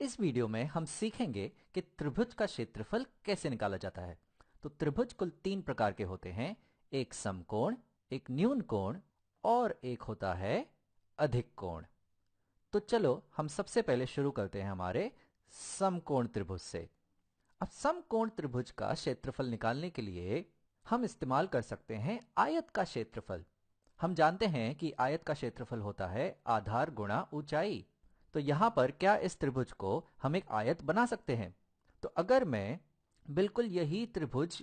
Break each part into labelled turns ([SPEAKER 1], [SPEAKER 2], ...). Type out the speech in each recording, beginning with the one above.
[SPEAKER 1] इस वीडियो में हम सीखेंगे कि त्रिभुज का क्षेत्रफल कैसे निकाला जाता है। तो त्रिभुज कुल तीन प्रकार के होते हैं, एक समकोण, एक न्यून कोण और एक होता है अधिक कोण। तो चलो हम सबसे पहले शुरू करते हैं हमारे समकोण त्रिभुज से। अब समकोण त्रिभुज का क्षेत्रफल निकालने के लिए हम इस्तेमाल कर सकते हैं आयत का क्षेत्रफल। हम जानते हैं कि आयत का क्षेत्रफल होता है आधार गुणा ऊंचाई। तो यहां पर क्या इस त्रिभुज को हम एक आयत बना सकते हैं? तो अगर मैं बिल्कुल यही त्रिभुज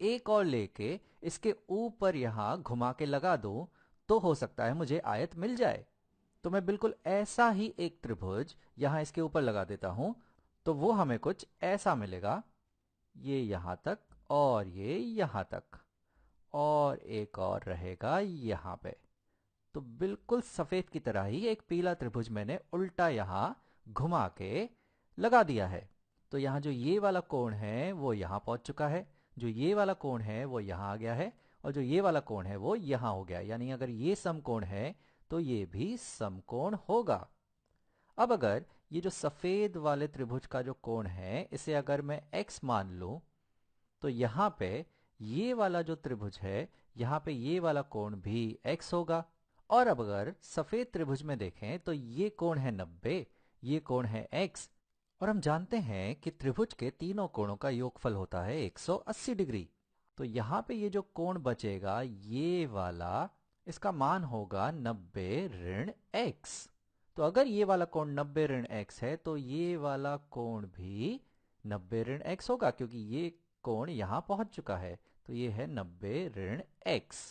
[SPEAKER 1] एक और लेके इसके ऊपर यहां घुमा के लगा दूं तो हो सकता है मुझे आयत मिल जाए। तो मैं बिल्कुल ऐसा ही एक त्रिभुज यहां इसके ऊपर लगा देता हूं, तो वो हमें कुछ ऐसा मिलेगा। ये यहां तक और ये यहां तक, और एक और रहेगा यहां पे। तो बिल्कुल सफेद की तरह ही एक पीला त्रिभुज मैंने उल्टा यहां घुमा के लगा दिया है। तो यहां जो ये वाला कोण है वो यहां पहुंच चुका है, जो ये वाला कोण है वो यहां आ गया है, और जो ये वाला कोण है वो यहां हो गया। यानी अगर ये समकोण है तो ये भी समकोण होगा। अब अगर ये जो सफेद वाले त्रिभुज का जो कोण है इसे अगर मैं x मान लूं, तो यहां पे ये वाला जो त्रिभुज है यहां पे ये वाला कोण भी x होगा। और अब अगर सफेद त्रिभुज में देखें तो ये कोण है 90, ये कोण है x। और हम जानते हैं कि त्रिभुज के तीनों कोणों का योगफल होता है 180 डिग्री। तो यहां पे ये जो कोण बचेगा ये वाला, इसका मान होगा 90 ऋण x। तो अगर ये वाला कोण 90 ऋण x है तो ये वाला कोण भी 90 ऋण x होगा, क्योंकि ये कोण यहां पहुंच चुका है। तो ये है 90 ऋण x।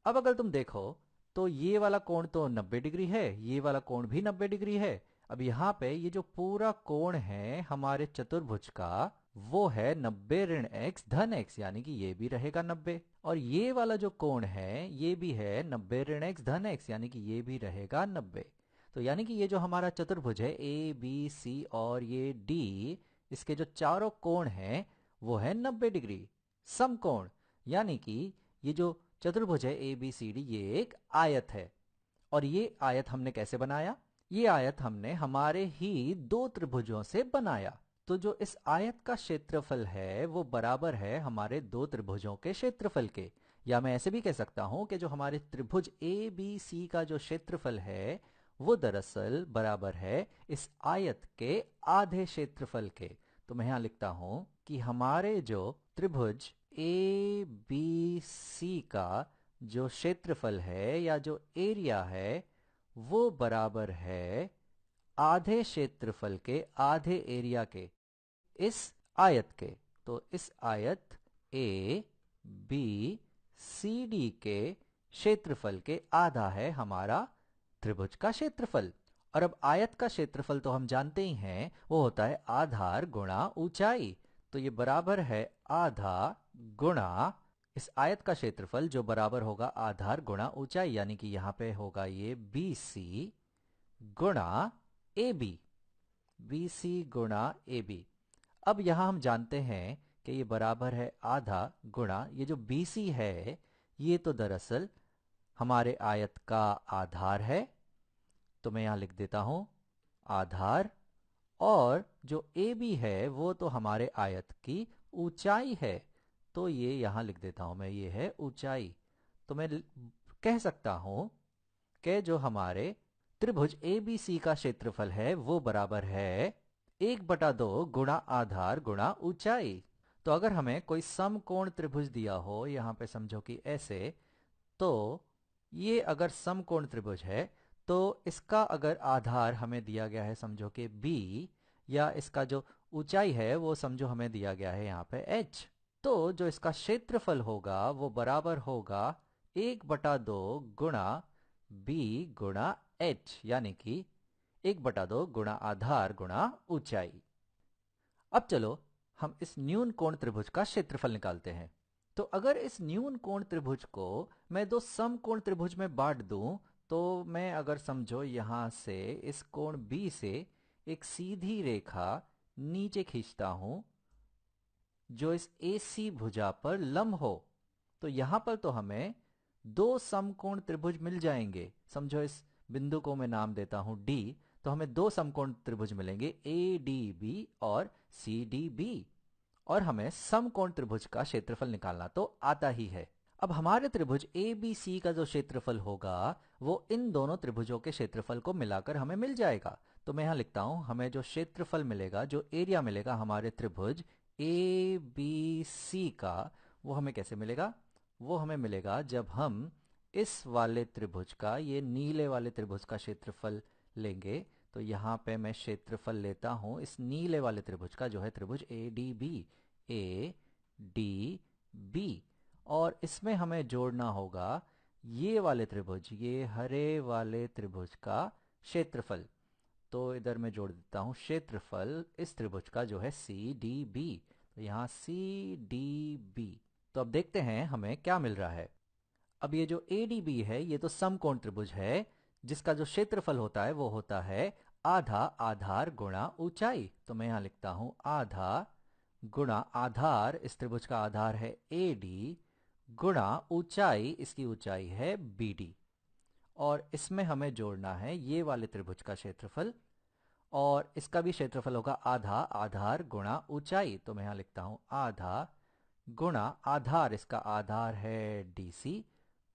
[SPEAKER 1] अब अगर तुम देखो तो ये वाला कोण तो 90 डिग्री है, ये वाला कोण भी 90 डिग्री है। अब यहाँ पे ये जो पूरा कोण है हमारे चतुर्भुज का वो है 90 ऋण x धन x, यानी कि ये भी रहेगा 90। और ये वाला जो कोण है ये भी है 90 ऋण x धन x, यानी कि ये भी रहेगा 90। तो यानी कि ये जो हमारा चतुर्भुज है ए बी सी और ये डी, इसके जो चारों कोण हैं वो है 90 डिग्री समकोण। यानी कि ये जो चतुर्भुज है ए बी सी डी ये एक आयत है। और ये आयत हमने कैसे बनाया? ये आयत हमने हमारे ही दो त्रिभुजों से बनाया। तो जो इस आयत का क्षेत्रफल है वो बराबर है हमारे दो त्रिभुजों के क्षेत्रफल के। या मैं ऐसे भी कह सकता हूं कि जो हमारे त्रिभुज ए बी सी का जो क्षेत्रफल है वो दरअसल बराबर है इस आयत के आधे क्षेत्रफल के। तो मैं यहां लिखता हूं कि हमारे जो त्रिभुज ए बी सी का जो क्षेत्रफल है या जो एरिया है वो बराबर है आधे क्षेत्रफल के आधे एरिया के, इस आयत के। तो इस आयत ए बी सी डी के क्षेत्रफल के आधा है हमारा त्रिभुज का क्षेत्रफल। और अब आयत का क्षेत्रफल तो हम जानते ही हैं, वो होता है आधार गुणा ऊंचाई। तो ये बराबर है आधा गुणा इस आयत का क्षेत्रफल जो बराबर होगा आधार गुणा ऊंचाई, यानी कि यहां पे होगा ये बी सी गुणा ए बी, बी सी गुणा ए बी। अब यहां हम जानते हैं कि ये बराबर है आधा गुणा ये जो बी सी है ये तो दरअसल हमारे आयत का आधार है। तो मैं यहां लिख देता हूं आधार, और जो ए बी है वो तो हमारे आयत की ऊंचाई है। तो ये यहां लिख देता हूं मैं, ये है ऊंचाई। तो मैं कह सकता हूं कि जो हमारे त्रिभुज ए बी सी का क्षेत्रफल है वो बराबर है 1/2 गुणा आधार गुणा ऊंचाई। तो अगर हमें कोई समकोण त्रिभुज दिया हो, यहां पे समझो कि ऐसे, तो ये अगर समकोण त्रिभुज है तो इसका अगर आधार हमें दिया गया है समझो कि b, या इसका जो ऊंचाई है वो समझो हमें दिया गया है यहाँ पे h, तो जो इसका क्षेत्रफल होगा वो बराबर होगा 1/2 गुणा b गुणा h, यानी कि 1/2 गुणा आधार गुणा ऊंचाई। अब चलो हम इस न्यून कोण त्रिभुज का क्षेत्रफल निकालते हैं। तो अगर इस न्यून कोण त्रिभुज को मैं दो समकोण त्रिभुज में बांट दूं, तो मैं अगर समझो यहां से इस कोण B से एक सीधी रेखा नीचे खींचता हूं जो इस AC भुजा पर लंब हो, तो यहां पर तो हमें दो समकोण त्रिभुज मिल जाएंगे। समझो इस बिंदु को मैं नाम देता हूं D। तो हमें दो समकोण त्रिभुज मिलेंगे, ए डी बी और सी डी बी। और हमें समकोण त्रिभुज का क्षेत्रफल निकालना तो आता ही है। अब हमारे त्रिभुज ए बी सी का जो क्षेत्रफल होगा वो इन दोनों त्रिभुजों के क्षेत्रफल को मिलाकर हमें मिल जाएगा। तो मैं यहाँ लिखता हूं, हमें जो क्षेत्रफल मिलेगा, जो एरिया मिलेगा हमारे त्रिभुज ए बी सी का, वो हमें कैसे मिलेगा? वो हमें मिलेगा जब हम इस वाले त्रिभुज का, ये नीले वाले त्रिभुज का क्षेत्रफल लेंगे। तो यहाँ पे मैं क्षेत्रफल लेता हूं इस नीले वाले त्रिभुज का, जो है त्रिभुज A D B, A D B. और इसमें हमें जोड़ना होगा ये वाले त्रिभुज, ये हरे वाले त्रिभुज का क्षेत्रफल। तो इधर मैं जोड़ देता हूं क्षेत्रफल इस त्रिभुज का, जो है सी डी बी। तो यहाँ सी डी बी। तो अब देखते हैं हमें क्या मिल रहा है। अब ये जो ए डी बी है, ये तो समकोण त्रिभुज है, जिसका जो क्षेत्रफल होता है वो होता है आधा आधार गुणा ऊंचाई। तो मैं यहां लिखता हूं आधा गुणा आधार, इस त्रिभुज का आधार है ए डी, गुणा ऊंचाई, इसकी ऊंचाई है बी डी। और इसमें हमें जोड़ना है ये वाले त्रिभुज का क्षेत्रफल, और इसका भी क्षेत्रफल होगा आधा आधार गुणा ऊंचाई। तो मैं यहां लिखता हूं आधा गुणा आधार, इसका आधार है डीसी,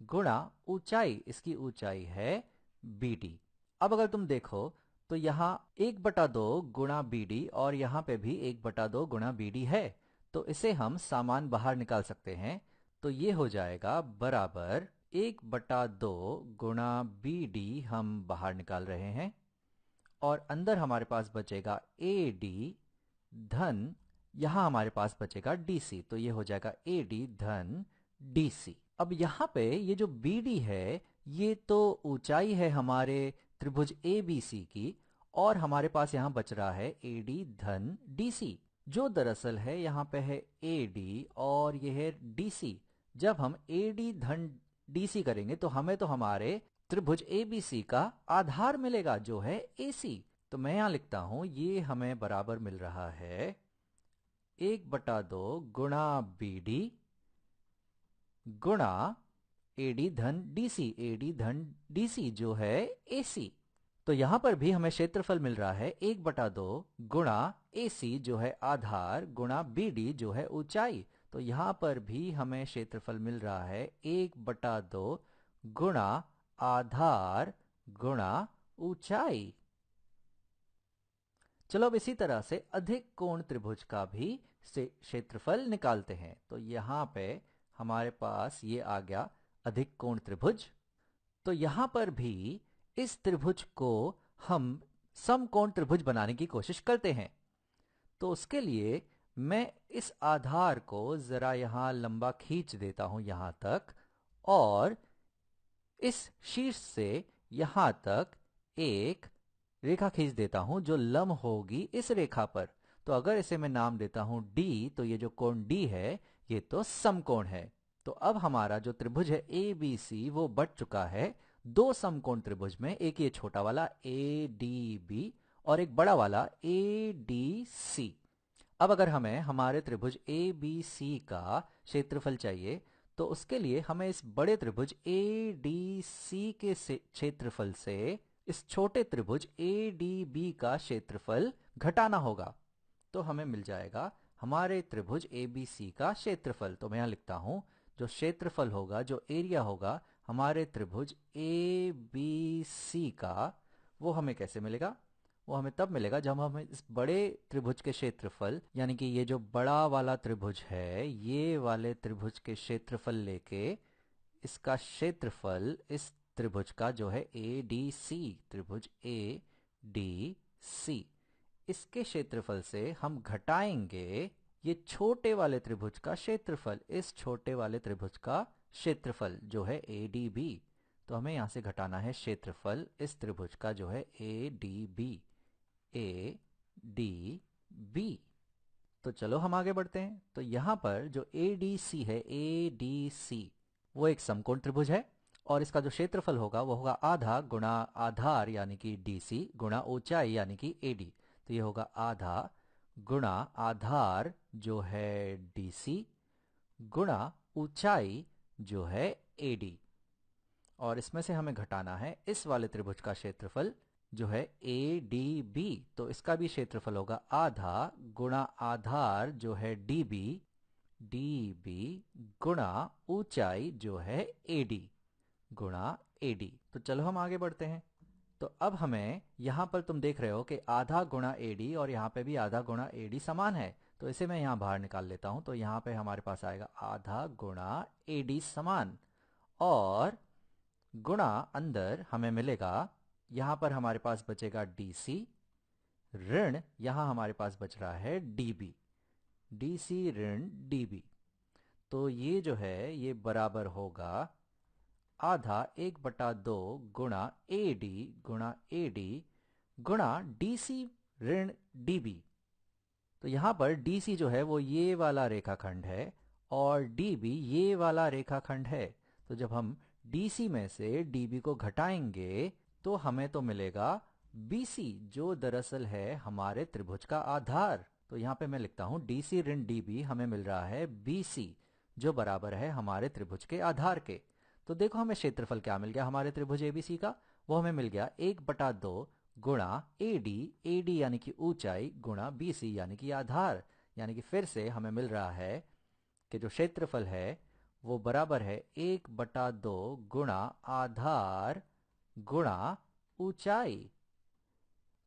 [SPEAKER 1] गुणा ऊंचाई, इसकी ऊंचाई है बी डी। अब अगर तुम देखो तो यहाँ 1/2 गुणा बी डी, और यहाँ पे भी 1/2 गुणा बी डी है। तो इसे हम सामान बाहर निकाल सकते हैं। तो ये हो जाएगा बराबर 1/2 गुणा बी डी हम बाहर निकाल रहे हैं, और अंदर हमारे पास बचेगा ए डी धन, यहां हमारे पास बचेगा डीसी। तो ये हो जाएगा ए डी धन डीसी। अब यहां पे ये जो बी डी है, ये तो ऊंचाई है हमारे त्रिभुज ए बी सी की, और हमारे पास यहां बच रहा है ए डी धन डीसी, जो दरअसल है यहां पे है ए डी और ये है डीसी। जब हम ए डी धन डीसी करेंगे तो हमें तो हमारे त्रिभुज ए बी सी का आधार मिलेगा, जो है ए सी। तो मैं यहां लिखता हूं ये हमें बराबर मिल रहा है 1/2 गुणा बी डी गुणा ए डी धन डीसी, ए डी धन डीसी जो है ए सी। तो यहां पर भी हमें क्षेत्रफल मिल रहा है 1/2 गुणा ए सी जो है आधार, गुणा बी डी जो है ऊंचाई। तो यहां पर भी हमें क्षेत्रफल मिल रहा है 1/2 गुणा आधार गुणा ऊंचाई। चलो अब इसी तरह से अधिक कोण त्रिभुज का भी क्षेत्रफल निकालते हैं। तो यहां पे हमारे पास ये आ गया अधिक कोण त्रिभुज। तो यहां पर भी इस त्रिभुज को हम समकोण त्रिभुज बनाने की कोशिश करते हैं। तो उसके लिए मैं इस आधार को जरा यहां लंबा खींच देता हूं यहां तक, और इस शीर्ष से यहां तक एक रेखा खींच देता हूं जो लंब होगी इस रेखा पर। तो अगर इसे मैं नाम देता हूं डी, तो ये जो कोण डी है ये तो समकोण है। तो अब हमारा जो त्रिभुज है ए बी सी वो बट चुका है दो समकोण त्रिभुज में, एक ये छोटा वाला ए डी बी और एक बड़ा वाला ए डी सी। अब अगर हमें हमारे त्रिभुज ए बी सी का क्षेत्रफल चाहिए, तो उसके लिए हमें इस बड़े त्रिभुज ए डी सी के क्षेत्रफल से इस छोटे त्रिभुज ए डी बी का क्षेत्रफल घटाना होगा। तो हमें मिल जाएगा हमारे त्रिभुज ए बी सी का क्षेत्रफल। तो मैं यहां लिखता हूं जो क्षेत्रफल होगा, जो एरिया होगा हमारे त्रिभुज ए बी सी का, वो हमें कैसे मिलेगा? वो हमें तब मिलेगा जब हम इस बड़े त्रिभुज के क्षेत्रफल, यानी कि ये जो बड़ा वाला त्रिभुज है, ये वाले त्रिभुज के क्षेत्रफल लेके इसका क्षेत्रफल इस त्रिभुज का, जो है ए डी सी, त्रिभुज ए डी सी, इसके क्षेत्रफल से हम घटाएंगे ये छोटे वाले त्रिभुज का क्षेत्रफल, इस छोटे वाले त्रिभुज का क्षेत्रफल जो है ए डी बी। तो हमें यहां से घटाना है क्षेत्रफल इस त्रिभुज का, जो है A D B, A D B. तो चलो हम आगे बढ़ते हैं। तो यहां पर जो ए डी सी है, ए डी सी, वो एक समकोण त्रिभुज है, और इसका जो क्षेत्रफल होगा वो होगा आधा गुणा आधार यानी कि डीसी गुणा ऊंचाई यानी कि एडी। तो ये होगा आधा गुणा आधार जो है डीसी गुणा ऊंचाई जो है एडी, और इसमें से हमें घटाना है इस वाले त्रिभुज का क्षेत्रफल जो है ADB, तो इसका भी क्षेत्रफल होगा आधा गुणा आधार जो है DB गुणा ऊंचाई जो है AD गुणा AD। तो चलो हम आगे बढ़ते हैं। तो अब हमें यहाँ पर तुम देख रहे हो कि आधा गुणा AD और यहाँ पे भी आधा गुणा AD समान है, तो इसे मैं यहाँ बाहर निकाल लेता हूँ। तो यहाँ पे हमारे पास आएगा आधा गुणा AD समान, और गुणा अंदर हमें मिलेगा, यहाँ पर हमारे पास बचेगा DC, ऋण यहाँ हमारे पास बच रहा है DC ऋण DB। तो ये जो है ये बराबर होगा आधा 1/2 गुणा AD गुणा DC ऋण DB। तो यहाँ पर DC जो है वो ये वाला रेखाखंड है और DB ये वाला रेखाखंड है। तो जब हम DC में से DB को घटाएंगे तो हमें तो मिलेगा BC, जो दरअसल है हमारे त्रिभुज का आधार। तो यहाँ पे मैं लिखता हूँ DC ऋण DB हमें मिल रहा है BC, जो बराबर है हमारे त्रिभुज के आधार के। तो देखो हमें क्षेत्रफल क्या मिल गया हमारे त्रिभुज ABC का, वो हमें मिल गया 1/2 गुणा AD यानी कि ऊंचाई गुणा BC यानी कि आधार। यानी कि फिर से हमें मिल रहा है कि जो क्षेत्रफल है वो बराबर है 1/2 गुणा आधार गुणा ऊंचाई।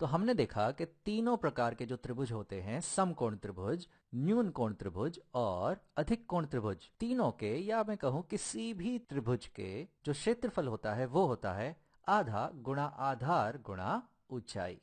[SPEAKER 1] तो हमने देखा कि तीनों प्रकार के जो त्रिभुज होते हैं, समकोण त्रिभुज, न्यून कोण त्रिभुज और अधिक कोण त्रिभुज, तीनों के या मैं कहूं किसी भी त्रिभुज के जो क्षेत्रफल होता है वो होता है आधा गुणा आधार गुणा ऊंचाई।